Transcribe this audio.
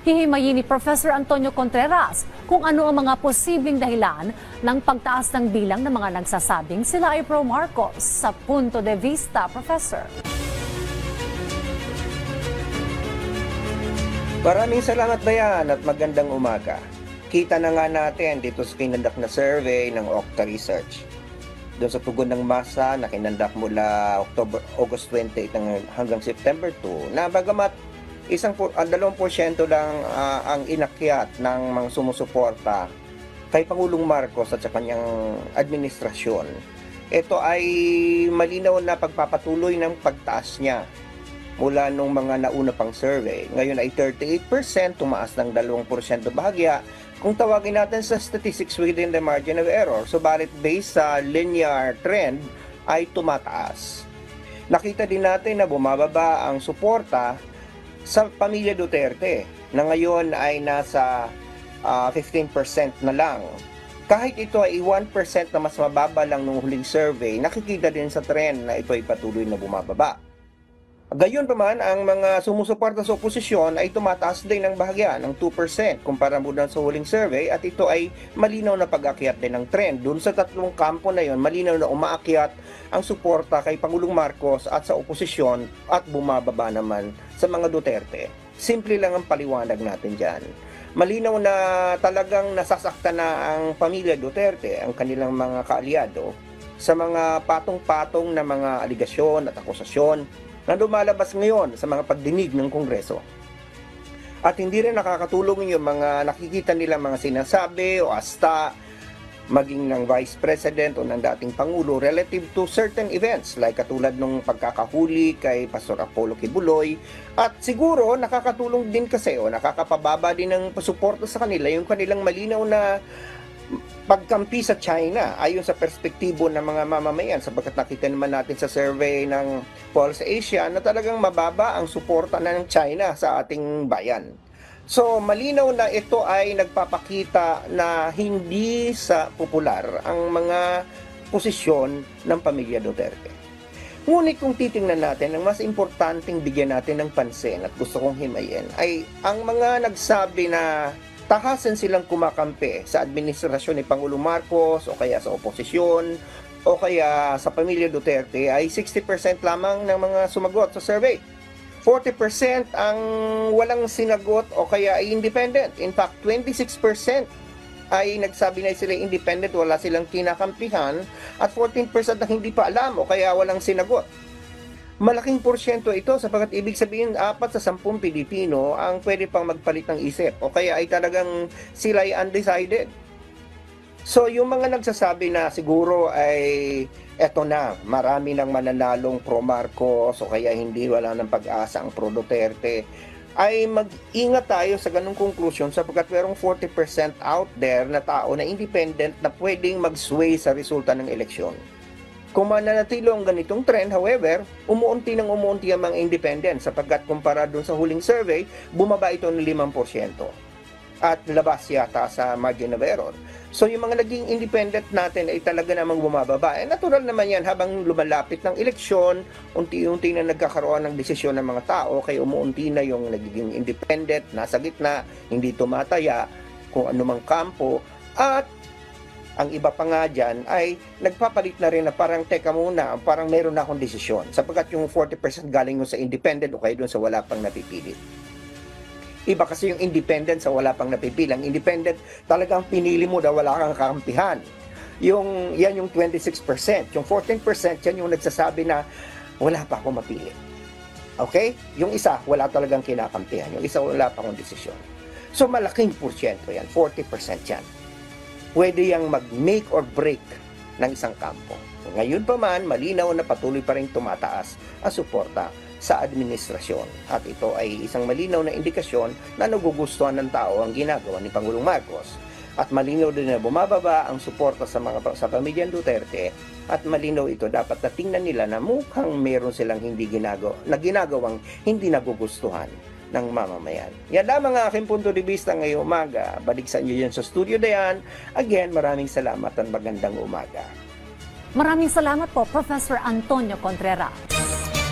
Hihimayin ni Professor Antonio Contreras kung ano ang mga posibleng dahilan ng pagtaas ng bilang ng mga nagsasabing sila ay pro-Marcos. Sa punto de vista, Professor. Maraming salamat Dayan at magandang umaga. Kita na nga natin dito sa kinandak na survey ng Okta Research. Doon sa tugon ng masa na kinandak mula August 28 hanggang September 2 na bagamat 2% lang ang inakyat ng mga sumusuporta kay Pangulong Marcos at sa kanyang administrasyon. Ito ay malinaw na pagpapatuloy ng pagtaas niya mula nung mga nauna pang survey. Ngayon ay 38%, tumaas ng 2% bahagya kung tawagin natin sa statistics within the margin of error. Subalit based sa linear trend ay tumataas. Nakita din natin na bumababa ang suporta sa pamilya Duterte na ngayon ay nasa 15% na lang. Kahit ito ay 1% na mas mababa lang nung huling survey, nakikita din sa trend na ito ay patuloy na bumababa. Gayon pa man, ang mga sumusuporta sa oposisyon ay tumataas din ng bahagya ng 2% kumpara muna sa huling survey at ito ay malinaw na pag-akyat din ng trend. Doon sa tatlong kampo na yon, malinaw na umaakyat ang suporta kay Pangulong Marcos at sa oposisyon at bumababa naman sa mga Duterte. Simple lang ang paliwanag natin dyan. Malinaw na talagang nasasaktan na ang pamilya Duterte, ang kanilang mga kaalyado, sa mga patong-patong na mga aligasyon at akusasyon na lumalabas ngayon sa mga pagdinig ng Kongreso. At hindi rin nakakatulong yung mga nakikita nila mga sinasabi o hasta maging ng Vice President o ng dating Pangulo relative to certain events like katulad nung pagkakahuli kay Pastor Apollo Kibuloy at siguro nakakatulong din kasi o nakakapababa din ng pasuporta sa kanila yung kanilang malinaw na pagkampi sa China ayon sa perspektibo ng mga mamamayan sapagkat nakita naman natin sa survey ng Pulse Asia na talagang mababa ang suporta ng China sa ating bayan. So malinaw na ito ay nagpapakita na hindi sa popular ang mga posisyon ng pamilya Duterte. Ngunit kung titingnan natin, ang mas importanteng bigyan natin ng pansin at gusto kong himayin ay ang mga nagsabi na tahasan silang kumakampi sa administrasyon ni Pangulong Marcos o kaya sa oposisyon o kaya sa pamilya Duterte ay 60% lamang ng mga sumagot sa survey. 40% ang walang sinagot o kaya ay independent. In fact, 26% ay nagsabi na sila independent, wala silang kinakampihan at 14% ang hindi pa alam o kaya walang sinagot. Malaking porsyento ito sapagkat ibig sabihin 4 sa 10 Pilipino ang pwede pang magpalit ng isip o kaya ay talagang sila ay undecided. So yung mga nagsasabi na siguro ay eto na, marami nang mananalong pro-Marcos o kaya hindi wala ng pag-asa ang pro-Duterte, ay mag-ingat tayo sa ganung conclusion sapagkat merong 40% out there na tao na independent na pwedeng mag-sway sa resulta ng eleksyon. Kung mananatilo ang ganitong trend, however, umuunti ang mga independent sapagkat kumpara doon sa huling survey, bumaba ito ng 5% at labas yata sa margin of error. So yung mga naging independent natin ay talaga namang bumababa. Natural naman yan habang lumalapit ng eleksyon, unti-unti na nagkakaroon ng desisyon ng mga tao, kaya umuunti na yung nagiging independent, nasa gitna, hindi tumataya kung anumang kampo, at ang iba pa nga dyan ay nagpapalit na rin na parang teka muna, parang meron na akong desisyon. Sapagkat yung 40% galing mo sa independent o kaya doon sa wala pang napipili. Iba kasi yung independent sa wala pang napipili. Ang independent talagang pinili mo na wala kang kakampihan. Yan yung 26%. Yung 14% yan yung nagsasabi na wala pa akong mapili. Okay? Yung isa, wala talagang kinakampihan. Yung isa, wala pa akong desisyon. So malaking porsyento yan. 40% yan. Pwede yang mag-make or break ng isang kampo. Ngayon pa man, malinaw na patuloy pa rin tumataas ang suporta sa administrasyon. At ito ay isang malinaw na indikasyon na nagugustuhan ng tao ang ginagawa ni Pangulong Marcos. At malinaw din na bumababa ang suporta sa pamilyang Duterte at malinaw ito dapat na tingnan nila na mukhang meron silang ginagawang hindi nagugustuhan ng mamamayan. Yan lamang ang aking punto de vista ngayong umaga. Balik sa inyo yan sa studio Dayan. Again, maraming salamat at magandang umaga. Maraming salamat po, Professor Antonio Contreras.